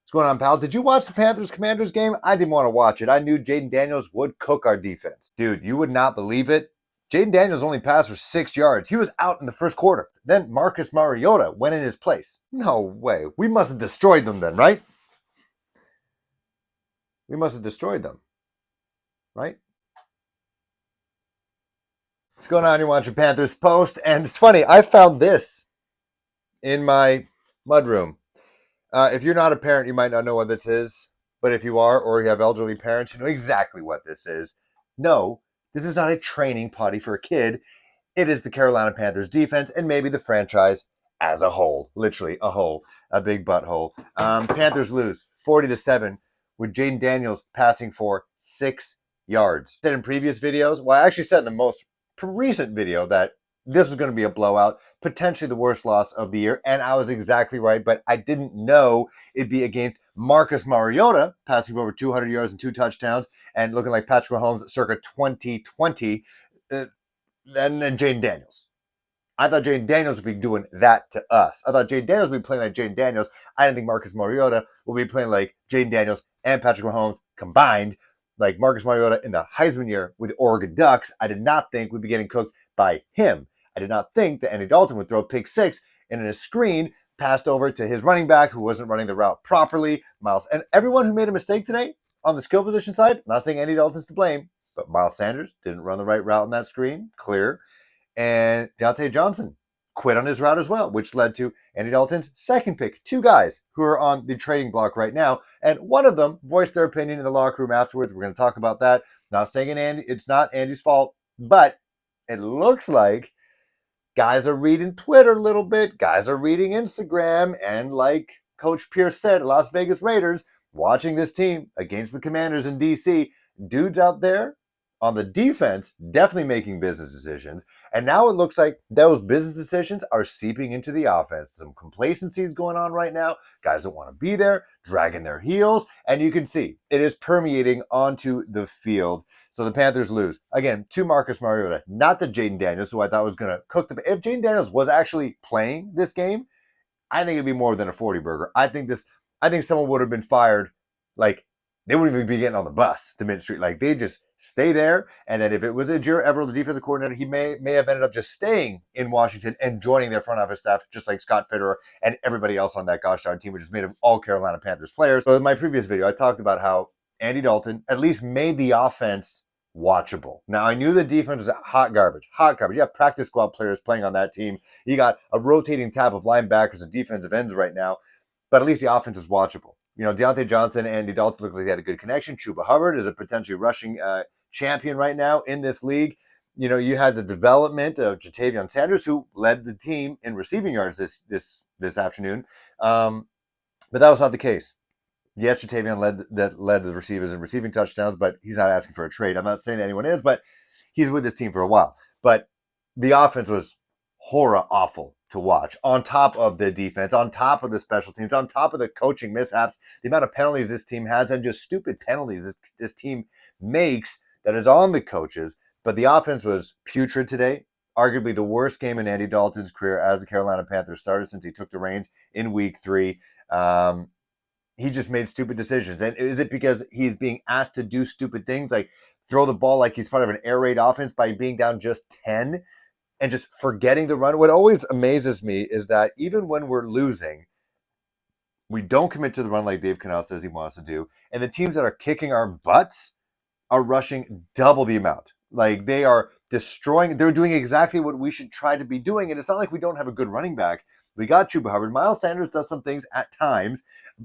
What's going on, pal? Did you watch the Panthers-Commanders game? I didn't want to watch it. I knew Jaden Daniels would cook our defense. Dude, you would not believe it. Jaden Daniels only passed for 6 yards. He was out in the first quarter. Then Marcus Mariota went in his place. No way. We must have destroyed them then, right? We must have destroyed them, right? What's going on? You're watching Panthers Post. And it's funny, I found this in my mudroom. If you're not a parent, you might not know what this is. But if you are, or you have elderly parents, you know exactly what this is. No, this is not a training potty for a kid. It is the Carolina Panthers defense and maybe the franchise as a whole. Literally a hole, a big butthole. Panthers lose 40-7 with Jaden Daniels passing for 6 yards. I said in previous videos, well, I actually said in the most recent video that this was going to be a blowout, potentially the worst loss of the year, and I was exactly right, but I didn't know it'd be against Marcus Mariota, passing for over 200 yards and 2 touchdowns, and looking like Patrick Mahomes circa 2020, and Jaden Daniels. I thought Jaden Daniels would be doing that to us. I thought Jaden Daniels would be playing like Jaden Daniels. I didn't think Marcus Mariota would be playing like Jaden Daniels and Patrick Mahomes combined, like Marcus Mariota in the Heisman year with the Oregon Ducks. I did not think we'd be getting cooked by him. I did not think that Andy Dalton would throw a pick six and in a screen passed over to his running back who wasn't running the route properly. Miles, and everyone who made a mistake today on the skill position side, I'm not saying Andy Dalton's to blame, but Miles Sanders didn't run the right route on that screen, clear. And Deontay Johnson quit on his route as well, which led to Andy Dalton's second pick. 2 guys who are on the trading block right now, and one of them voiced their opinion in the locker room afterwards. We're going to talk about that. Not saying it's not Andy's fault, but it looks like guys are reading Twitter a little bit. Guys are reading Instagram. And like Coach Pierce said, Las Vegas Raiders, watching this team against the Commanders in D.C., dudes out there on the defense definitely making business decisions. And now it looks like those business decisions are seeping into the offense. Some complacency is going on right now. Guys don't want to be there, dragging their heels. And you can see it is permeating onto the field. So the Panthers lose. Again, to Marcus Mariota, not to Jaden Daniels, who I thought was going to cook the... If Jaden Daniels was actually playing this game, I think it'd be more than a 40 burger. I think someone would have been fired. Like, they wouldn't even be getting on the bus to Mint Street. Like, they just stay there. And then if it was Ejiro Evero, the defensive coordinator, he may have ended up just staying in Washington and joining their front office staff, just like Scott Fitterer and everybody else on that gosh darn team, which is made of all Carolina Panthers players. So in my previous video, I talked about how Andy Dalton at least made the offense watchable. Now, I knew the defense was hot garbage. You have practice squad players playing on that team. You got a rotating tab of linebackers and defensive ends right now, but at least the offense is watchable. You know, Deontay Johnson and Andy Dalton look like they had a good connection. Chuba Hubbard is a potentially rushing champion right now in this league. You know, you had the development of Jatavion Sanders, who led the team in receiving yards this afternoon. But that was not the case. Yes, Jatavion led the receivers in receiving touchdowns, but he's not asking for a trade. I'm not saying that anyone is, but he's with this team for a while. But the offense was horror awful to watch, on top of the defense, on top of the special teams, on top of the coaching mishaps, the amount of penalties this team has, and just stupid penalties this team makes that is on the coaches. But the offense was putrid today. Arguably the worst game in Andy Dalton's career as the Carolina Panthers starter since he took the reins in week 3. He just made stupid decisions. And is it because he's being asked to do stupid things like throw the ball like he's part of an air raid offense by being down just 10 and just forgetting the run? What always amazes me is that even when we're losing, we don't commit to the run like Dave Canal says he wants to do. And the teams that are kicking our butts are rushing double the amount. Like, they are destroying. They're doing exactly what we should try to be doing. And it's not like we don't have a good running back. We got Chuba Hubbard. Miles Sanders does some things at times.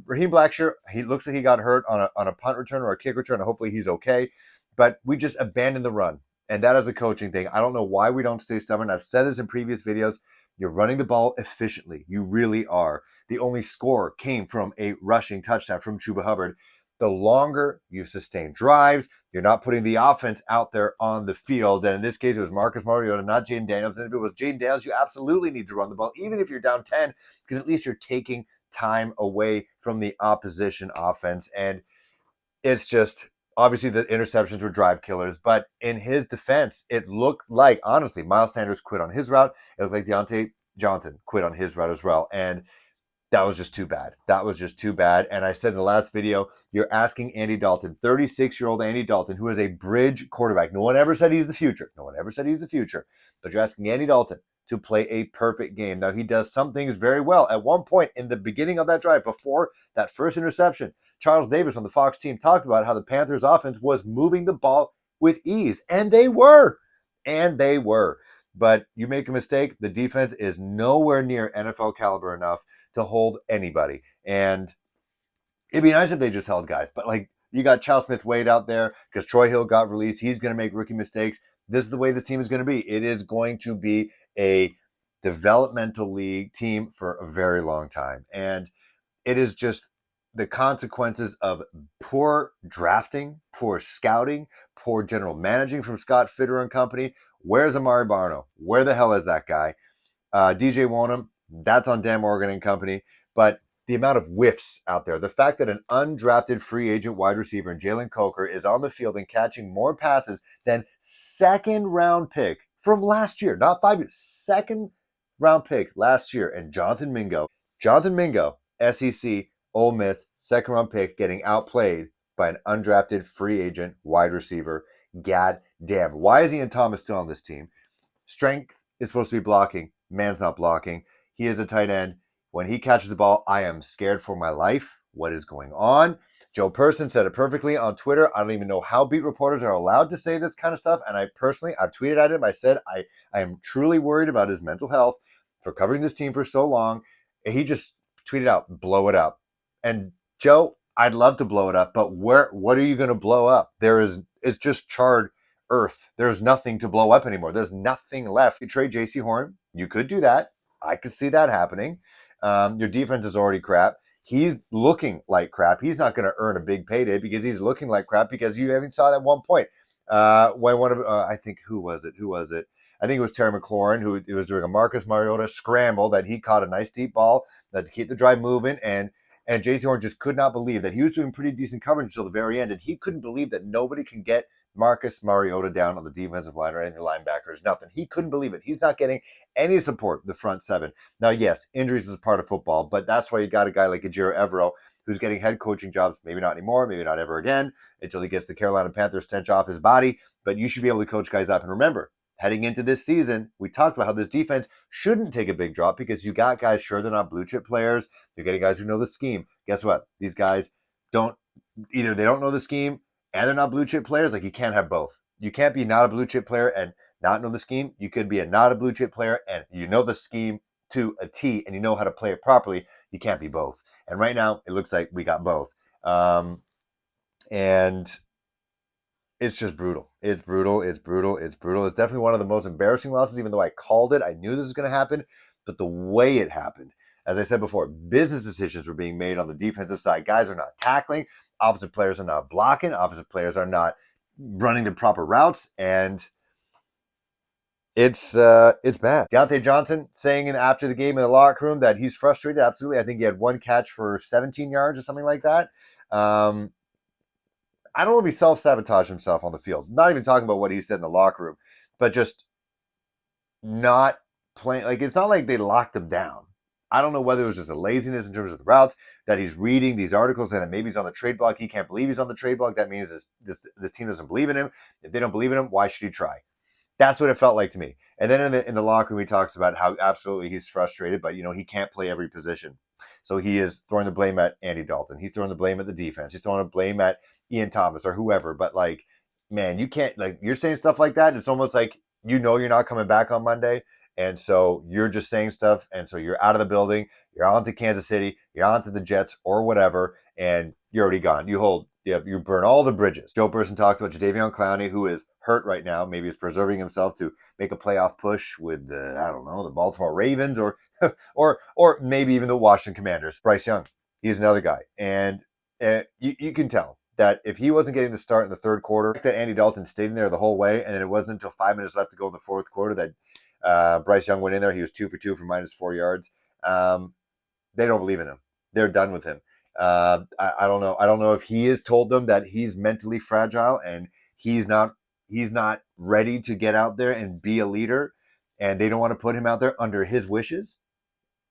Raheem Blackshear, he looks like he got hurt on a punt return or a kick return. Hopefully he's okay. But we just abandoned the run. And that is a coaching thing. I don't know why we don't stay stubborn. I've said this in previous videos. You're running the ball efficiently. You really are. The only score came from a rushing touchdown from Chuba Hubbard. The longer you sustain drives, you're not putting the offense out there on the field. And in this case, it was Marcus Mariota, not Jaden Daniels. And if it was Jaden Daniels, you absolutely need to run the ball, even if you're down 10, because at least you're taking time away from the opposition offense. And it's just, obviously the interceptions were drive killers, but in his defense, it looked like, honestly, Miles Sanders quit on his route. It looked like Deontay Johnson quit on his route as well. And That was just too bad. That was just too bad. And I said in the last video, you're asking Andy Dalton, 36-year-old Andy Dalton, who is a bridge quarterback. No one ever said he's the future. No one ever said he's the future. But you're asking Andy Dalton to play a perfect game. Now, he does some things very well. At one point in the beginning of that drive, before that first interception, Charles Davis on the Fox team talked about how the Panthers offense was moving the ball with ease. And they were. And they were. But you make a mistake, the defense is nowhere near NFL caliber enough to hold anybody. And it'd be nice if they just held guys. But like, you got Chal Smith Wade out there because Troy Hill got released. He's going to make rookie mistakes. This is the way this team is going to be. It is going to be a developmental league team for a very long time. And it is just the consequences of poor drafting, poor scouting, poor general managing from Scott Fitter and company. Where's Amari Barno? Where the hell is that guy? DJ Wonham, that's on Dan Morgan and company. But the amount of whiffs out there, the fact that an undrafted free agent wide receiver, Jalen Coker, is on the field and catching more passes than second round pick from last year, not 5 years, second round pick last year, and Jonathan Mingo, SEC, Ole Miss, second round pick, getting outplayed by an undrafted free agent wide receiver. God damn. Why is Ian Thomas still on this team? Strength is supposed to be blocking. Man's not blocking. He is a tight end. When he catches the ball, I am scared for my life. What is going on? Joe Person said it perfectly on Twitter. I don't even know how beat reporters are allowed to say this kind of stuff. And I've tweeted at him. I said, I am truly worried about his mental health for covering this team for so long. He just tweeted out, blow it up. And Joe, I'd love to blow it up, but what are you going to blow up? It's just charred earth. There's nothing to blow up anymore. There's nothing left. You trade J.C. Horn. You could do that. I could see that happening. Your defense is already crap. He's looking like crap. He's not going to earn a big payday because he's looking like crap because you haven't saw that one point. When one of, I think, who was it? I think it was Terry McLaurin who was doing a Marcus Mariota scramble that he caught a nice deep ball that to keep the drive moving. And J.C. Horn just could not believe that he was doing pretty decent coverage until the very end. And he couldn't believe that nobody can get Marcus Mariota down on the defensive line or any of the linebackers, nothing. He couldn't believe it. He's not getting any support, the front seven. Now, yes, injuries is a part of football, but that's why you got a guy like Ejiro Evero who's getting head coaching jobs, maybe not anymore, maybe not ever again, until he gets the Carolina Panthers stench off his body. But you should be able to coach guys up. And remember, heading into this season, we talked about how this defense shouldn't take a big drop because you got guys, sure, they're not blue chip players. You're getting guys who know the scheme. Guess what? These guys they don't know the scheme and they're not blue chip players. Like, you can't have both. You can't be not a blue chip player and not know the scheme. You could be a not a blue chip player and you know the scheme to a T and you know how to play it properly. You can't be both. And right now, it looks like we got both. And it's just brutal. It's brutal. It's brutal. It's brutal. It's definitely one of the most embarrassing losses, even though I called it. I knew this was going to happen. But the way it happened, as I said before, business decisions were being made on the defensive side. Guys are not tackling. Offensive players are not blocking. Offensive players are not running the proper routes. And it's bad. Deontay Johnson saying after the game in the locker room that he's frustrated. Absolutely. I think he had one catch for 17 yards or something like that. I don't know if he self-sabotaged himself on the field. Not even talking about what he said in the locker room, but just not playing. Like, it's not like they locked him down. I don't know whether it was just a laziness in terms of the routes that he's reading these articles and that maybe he's on the trade block. He can't believe he's on the trade block. That means this team doesn't believe in him. If they don't believe in him, why should he try? That's what it felt like to me. And then in the locker room, he talks about how absolutely he's frustrated, but he can't play every position. So he is throwing the blame at Andy Dalton. He's throwing the blame at the defense. He's throwing the blame at Ian Thomas or whoever. But like, man, you can't, like, you're saying stuff like that. It's almost like you're not coming back on Monday. And so you're just saying stuff. And so you're out of the building. You're on to Kansas City. You're on to the Jets or whatever. And you're already gone. You burn all the bridges. Joe Person talked about Jadeveon Clowney, who is hurt right now. Maybe he's preserving himself to make a playoff push with the Baltimore Ravens or or maybe even the Washington Commanders. Bryce Young, he's another guy, and you can tell that if he wasn't getting the start in the third quarter, that Andy Dalton stayed in there the whole way, and then it wasn't until 5 minutes left to go in the fourth quarter that Bryce Young went in there. He was 2 for 2 for -4 yards. They don't believe in him. They're done with him. I don't know. I don't know if he has told them that he's mentally fragile and he's not ready to get out there and be a leader, and they don't want to put him out there under his wishes.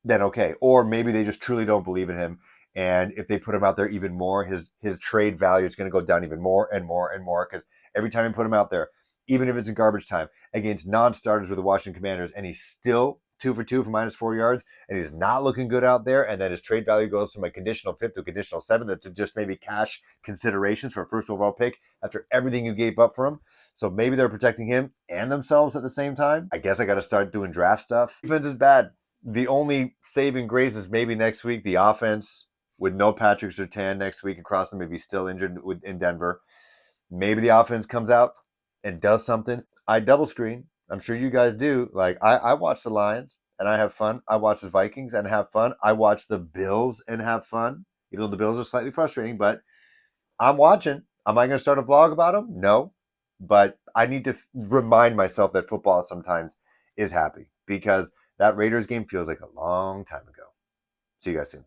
then okay. Or maybe they just truly don't believe in him. And if they put him out there even more, his trade value is going to go down even more and more and more because every time you put him out there, even if it's in garbage time against non-starters with the Washington Commanders, and he's still 2 for 2 for -4 yards, and he's not looking good out there, and then his trade value goes from a conditional fifth to a conditional seventh to just maybe cash considerations for a first overall pick after everything you gave up for him. So maybe they're protecting him and themselves at the same time. I guess I got to start doing draft stuff. Defense is bad. The only saving grace is maybe next week the offense with no Patrick Surtain next week across him if he's still injured in Denver. Maybe the offense comes out and does something. I double screen. I'm sure you guys do. Like I watch the Lions and I have fun. I watch the Vikings and have fun. I watch the Bills and have fun. Even though the Bills are slightly frustrating, but I'm watching. Am I going to start a vlog about them? No. But I need to remind myself that football sometimes is happy because that Raiders game feels like a long time ago. See you guys soon.